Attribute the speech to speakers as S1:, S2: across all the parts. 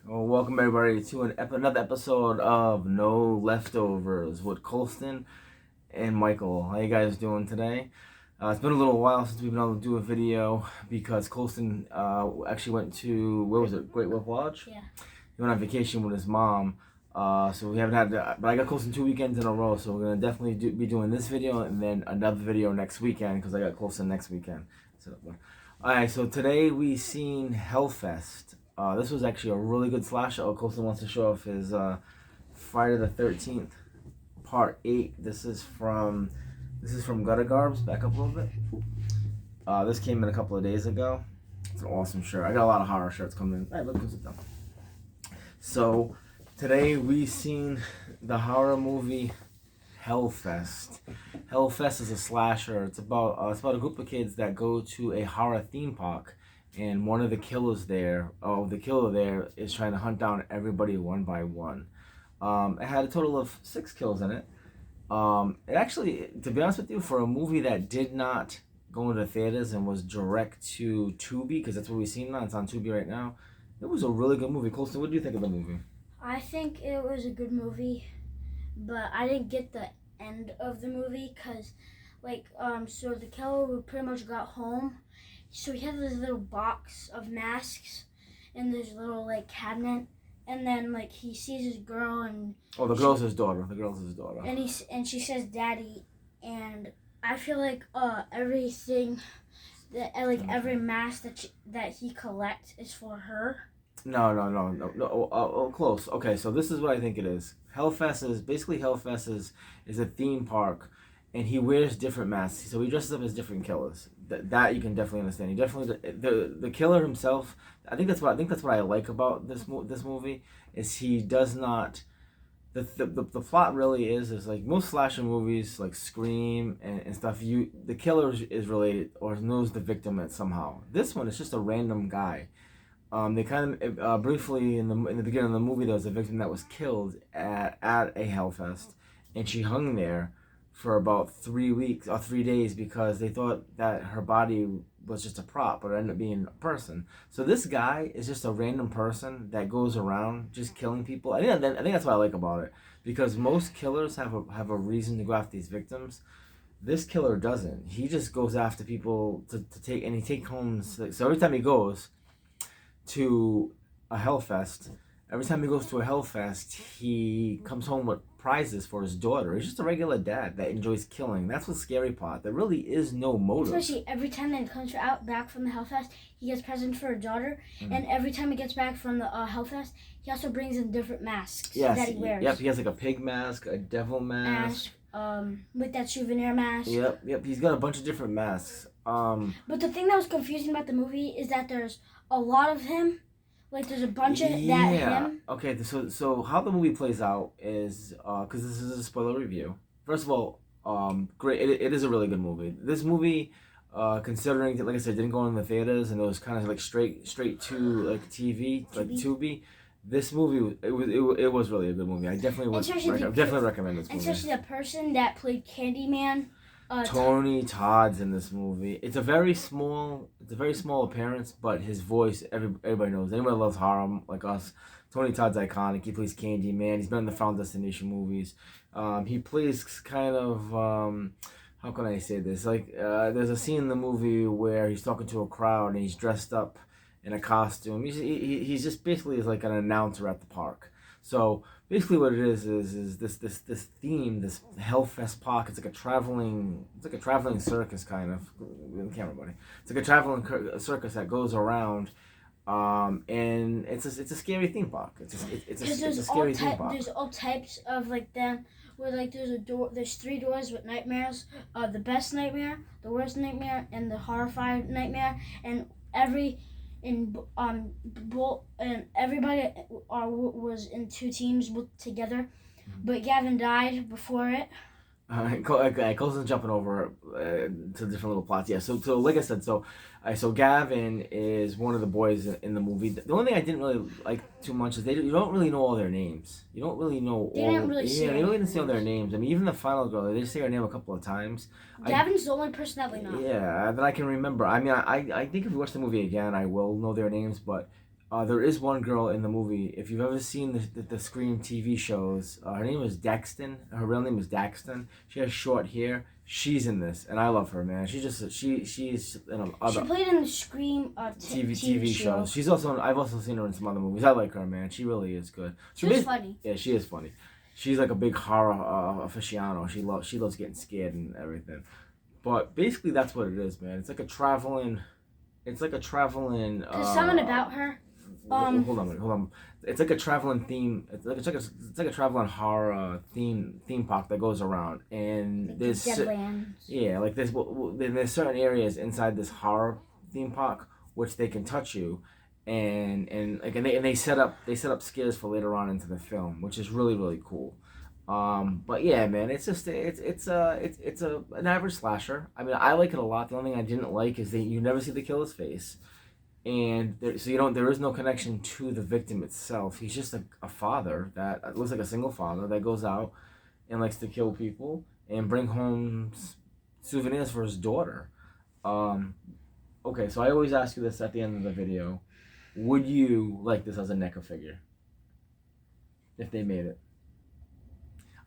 S1: Well, welcome everybody to another episode of No Leftovers with Colston and Michael. How you guys doing today? It's been a little while since we've been able to do a video because Colston actually went to, where was it, Great Wolf Lodge?
S2: Yeah.
S1: He went on vacation with his mom. So we haven't had but I got Colston 2 weekends in a row, so we're going to definitely be doing this video and then another video next weekend because I got Colston next weekend. So, alright, so today we seen Hellfest. This was actually a really good slasher. Colston wants to show off his Friday the 13th Part 8. This is from Gutter Garbs. Back up a little bit. This came in a couple of days ago. It's an awesome shirt. I got a lot of horror shirts coming in. Alright, let's sit down. So today we seen the horror movie Hellfest. Hellfest is a slasher. It's about a group of kids that go to a horror theme park, and one of the killers there, the killer there is trying to hunt down everybody one by one. It had a total of 6 kills in it. It actually, to be honest with you, for a movie that did not go into theaters and was direct to Tubi, because that's what we've seen now, it's on Tubi right now, it was a really good movie. Colston, what do you think of the movie?
S2: I think it was a good movie, but I didn't get the end of the movie because, so the killer pretty much got home. So he had this little box of masks in this little, cabinet. And then, he sees his girl and...
S1: Oh, the girl's his daughter. The girl's his daughter.
S2: And she says, Daddy. And I feel like everything, every mask that he collects is for her.
S1: No. Close. Okay, so this is what I think it is. Hellfest is a theme park, and he wears different masks. So he dresses up as different killers. That you can definitely understand. He definitely the killer himself. I think that's what I like about this movie is he does not. The plot really is like most slasher movies like Scream and stuff. The killer is related or knows the victim somehow. This one is just a random guy. They kind of briefly in the beginning of the movie there was a victim that was killed at a Hellfest, and she hung there for about 3 weeks or 3 days because they thought that her body was just a prop, but it ended up being a person. So this guy is just a random person that goes around just killing people. I think that's what I like about it, because most killers have a reason to go after these victims. This killer doesn't. He just goes after people to take, and he takes home. So every time he goes to a Hellfest, he comes home with prizes for his daughter. He's just a regular dad that enjoys killing. That's the scary part. There really is no motive.
S2: Especially every time that he comes back from the Hellfest, he gets presents for a daughter. And every time he gets back from the Hellfest, he also brings in different masks that he wears.
S1: Yep, he has like a pig mask, a devil mask.
S2: With that souvenir mask.
S1: Yep, he's got a bunch of different masks.
S2: But the thing that was confusing about the movie is that there's a lot of him. There's a bunch of him.
S1: Okay, so how the movie plays out is, because this is a spoiler review. First of all, great. It is a really good movie. This movie, considering that, like I said, didn't go in the theaters and it was kind of like straight to TV, like Tubi. This movie, it was really a good movie. I definitely recommend this movie.
S2: Especially the person that played Candyman.
S1: Tony Todd's in this movie. It's a very small appearance, but his voice, everybody knows. Anyone loves horror like us. Tony Todd's iconic. He plays Candyman. He's been in the Final Destination movies. He plays kind of, how can I say this? There's a scene in the movie where he's talking to a crowd and he's dressed up in a costume. He's just basically like an announcer at the park. So basically, what it is this theme, this Hellfest park. It's like a traveling circus kind of. Camera, buddy. It's like a traveling circus that goes around, and it's a scary theme park. It's a scary theme park.
S2: There's all types of them. Where there's a door. There's 3 doors with nightmares. The best nightmare, the worst nightmare, and the horrified nightmare. And everybody was in 2 teams together, but Gavin died before it.
S1: Colson's jumping over to different little plots. Yeah, so like I said, so Gavin is one of the boys in the movie. The only thing I didn't really like too much is you don't really know all their names. You don't really know
S2: they don't really
S1: say all their names. I mean, even the final girl, they say her name a couple of times.
S2: Gavin's the only person that we know.
S1: Yeah, that I can remember. I mean, I think if we watch the movie again, I will know their names, but There is one girl in the movie. If you've ever seen the Scream TV shows, her name is Daxton. Her real name is Daxton. She has short hair. She's in this, and I love her, man. She's in
S2: She
S1: other
S2: played in the Scream
S1: TV shows. She's also I've also seen her in some other movies. I like her, man. She really is good.
S2: She's funny.
S1: Yeah, she is funny. She's like a big horror aficionado. She loves getting scared and everything. But basically, that's what it is, man. It's like a traveling.
S2: There's something about her.
S1: Hold on. It's like a traveling theme. It's like a traveling horror theme park that goes around, and
S2: Like
S1: there's
S2: Deadlands.
S1: yeah, like there's certain areas inside this horror theme park which they can touch you, and they set up scares for later on into the film, which is really cool. But yeah, man, it's just an average slasher. I mean, I like it a lot. The only thing I didn't like is that you never see the killer's face, and there is no connection to the victim itself. He's just a father that looks like a single father that goes out and likes to kill people and bring home souvenirs for his daughter. Okay, so I always ask you this at the end of the video: would you like this as a NECA figure if they made it?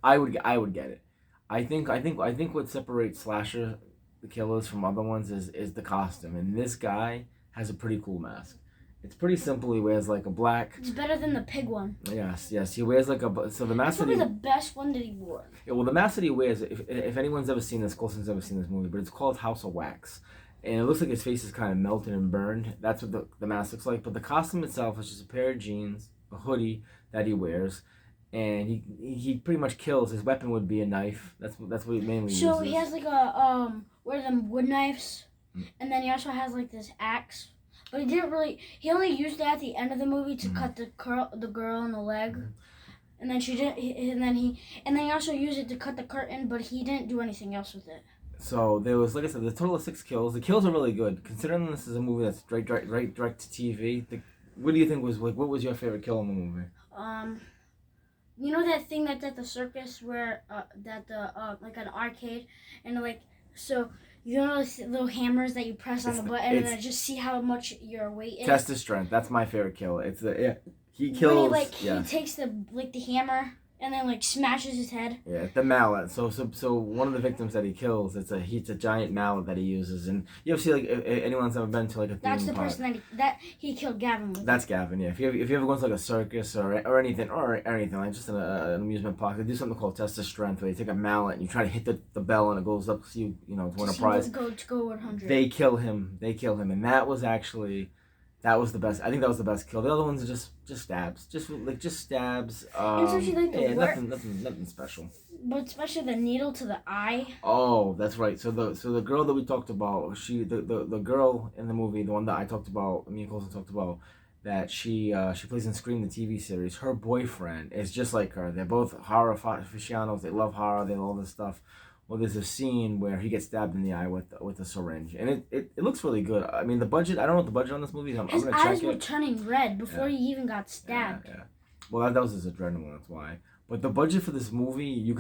S1: I would get it. I think what separates slasher the killers from other ones is the costume, and this guy has a pretty cool mask. It's pretty simple. He wears like a black.
S2: It's better than the pig one.
S1: Yes. He wears like a so the mask.
S2: It's probably the best one that he wore.
S1: Yeah, well, the mask that he wears, if anyone's ever seen this, Colston's ever seen this movie, but it's called House of Wax, and it looks like his face is kind of melted and burned. That's what the mask looks like. But the costume itself is just a pair of jeans, a hoodie that he wears. And he pretty much kills. His weapon would be a knife. That's what he mainly uses.
S2: So he has like a one of them wood knives, and then he also has like this axe. But he only used it at the end of the movie to cut the girl in the leg, and then he also used it to cut the curtain. But he didn't do anything else with it.
S1: So there was, like I said, the total of 6 kills. The kills are really good considering this is a movie that's direct to TV. What do you think was what was your favorite kill in the movie?
S2: You know that thing that's at the circus where like an arcade, and like so you know those little hammers that you press on the button and then just see how much your weight is.
S1: Test his strength. That's my favorite kill. It's he kills.
S2: When he takes the hammer and then like smashes his head.
S1: Yeah, the mallet. So one of the victims that he kills, it's a giant mallet that he uses, and you ever see like if anyone's ever been to like a theme
S2: That's the
S1: park.
S2: person that he killed Gavin with.
S1: That's Gavin. Yeah, if you ever go to like a circus or anything like just an amusement park, they do something called test of strength, where you take a mallet and you try to hit the bell and it goes up to you know to win a prize.
S2: To go 100.
S1: They kill him, and that was the best. I think that was the best kill. The other ones are just stabs, just stabs.
S2: Especially like
S1: nothing special.
S2: But especially the needle to the eye.
S1: Oh, that's right. So the girl that we talked about, the girl in the movie, the one that I talked about, me and Colson talked about, that she plays in Scream the TV series. Her boyfriend is just like her. They're both horror aficionados. They love horror. They love all this stuff. Well, there's a scene where he gets stabbed in the eye with a syringe, and it looks really good. I mean, the budget. I don't know what the budget on this movie is. I'm gonna check it.
S2: His eyes were turning red before he even got stabbed.
S1: Yeah. Well, that was his adrenaline. That's why. But the budget for this movie,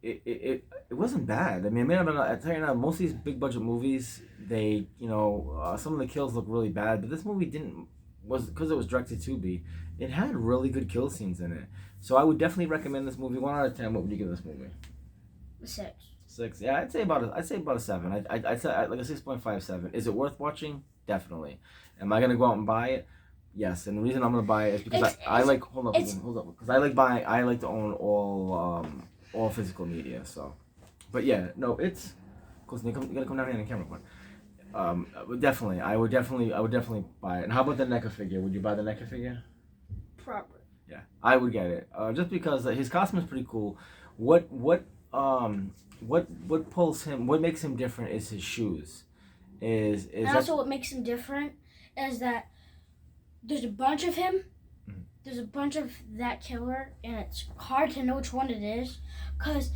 S1: it wasn't bad. I mean, I tell you now, most of these big budget movies, they some of the kills look really bad, but this movie was because it was directed to be. It had really good kill scenes in it, so I would definitely recommend this movie. 1 out of 10. What would you give this movie?
S2: 6.
S1: 6. Yeah, I'd say about a 7. I'd say like a 6.57. Is it worth watching? Definitely. Am I gonna go out and buy it? Yes. And the reason I'm gonna buy it is because I like hold up because I like to own all physical media. So, but yeah, no, it's close. You gotta come down here on the camera point. I would definitely buy it. And how about the NECA figure? Would you buy the NECA figure?
S2: Probably.
S1: Yeah, I would get it. Just because his costume is pretty cool. What pulls him? What makes him different is his shoes. And
S2: also what makes him different is that there's a bunch of him. Mm-hmm. There's a bunch of that killer, and it's hard to know which one it is, cause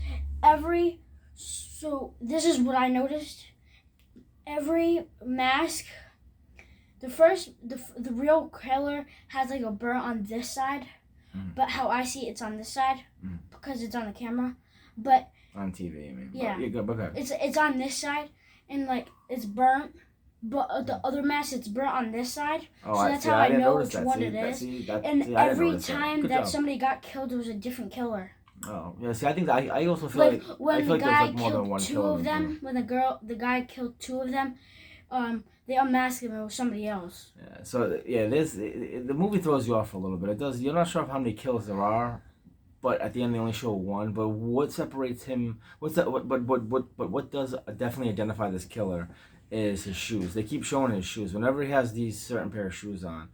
S2: so this is what I noticed. Every mask, the real killer has like a burn on this side, but how I see it's on this side because it's on the camera, but
S1: on TV, I mean.
S2: Yeah.
S1: But, yeah, go ahead.
S2: It's on this side, and like it's burnt, but the other mask it's burnt on this side.
S1: Oh,
S2: so that's
S1: see,
S2: how I
S1: didn't
S2: know
S1: notice
S2: which
S1: that.
S2: one
S1: See,
S2: it is.
S1: See,
S2: And
S1: see, I didn't
S2: every
S1: notice
S2: time
S1: Good
S2: that
S1: job.
S2: somebody got killed, it was a different killer.
S1: Oh, yeah. See, I think that I also feel like
S2: when
S1: I feel
S2: the
S1: like there's
S2: guy
S1: like more than
S2: killed
S1: one
S2: two
S1: killer.
S2: of them, when the guy killed two of them, they unmasked him. It was somebody else.
S1: Yeah. So yeah, the movie throws you off a little bit. It does. You're not sure of how many kills there are, but at the end they only show one. But what separates him? What's that? What does definitely identify this killer is his shoes. They keep showing his shoes whenever he has these certain pair of shoes on.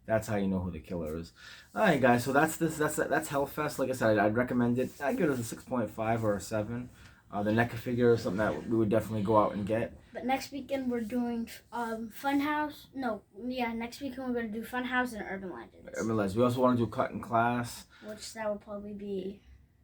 S1: That's how you know who the killer is. All right, guys. So that's Hellfest. Like I said, I'd recommend it. I'd give it a 6.5 or a 7. The NECA figure is something that we would definitely go out and get.
S2: But next weekend we're doing Funhouse. No, yeah, next weekend we're gonna do Funhouse and Urban Legends.
S1: Urban Legends. We also want to do Cut in Class.
S2: Which that will probably be.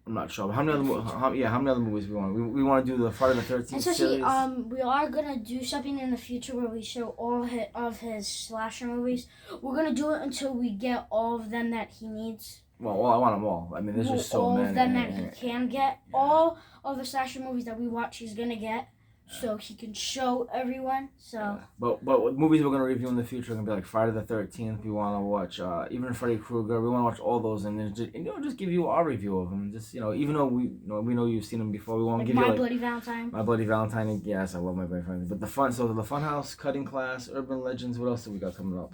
S1: I'm not sure. How many other movies we want? We want to do the Friday the 13th series.
S2: We are gonna do something in the future where we show all of his slasher movies. We're gonna do it until we get all of them that he needs.
S1: Well, I want them all. I mean, there's just so many.
S2: All of them that he can get. Yeah. All of the slasher movies that we watch, he's gonna get. So he can show everyone. So. Yeah.
S1: But what movies we're gonna review in the future are gonna be like Friday the 13th. We want to watch even Freddy Krueger. We want to watch all those and then just give you our review of them. Just even though we know you've seen them before, we want to give you
S2: My Bloody Valentine.
S1: My Bloody Valentine. Yes, I love My Bloody Valentine. But the Funhouse, Cutting Class, Urban Legends. What else do we got coming up?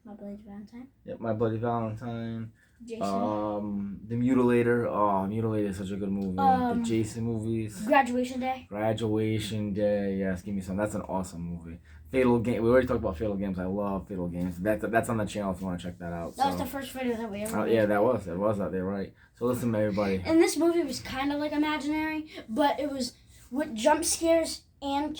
S2: My Bloody Valentine.
S1: Yep, My Bloody Valentine.
S2: Jason.
S1: The Mutilator. Oh, Mutilator is such a good movie. The Jason movies.
S2: Graduation Day.
S1: Graduation Day. Yes, give me some. That's an awesome movie. Fatal Game. We already talked about Fatal Games. I love Fatal Games. That's on the channel if you want to check that out.
S2: That was the first video that we ever made.
S1: Yeah, that was. It was out there, right? So listen, everybody.
S2: And this movie was kind of like imaginary, but it was with jump scares and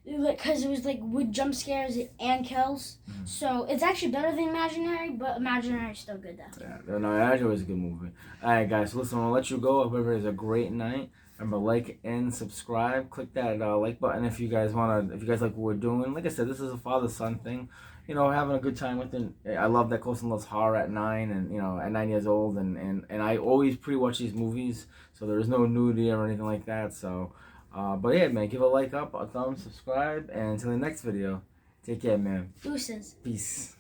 S2: because it was like with jump scares and kills. So it's actually better than Imaginary, but Imaginary is still good though.
S1: Yeah, no, Imaginary is a good movie. Alright guys, so listen, I'm gonna let you go. I hope everybody has a great night. Remember, like and subscribe. Click that like button if you guys like what we're doing. Like I said, this is a father-son thing. Having a good time with it. I love that Colston loves horror at 9 and at 9 years old and I always pre-watch these movies, so there is no nudity or anything like that. So but yeah, man, give a like up, a thumb, subscribe, and until the next video, take care, man.
S2: Deuces.
S1: Peace.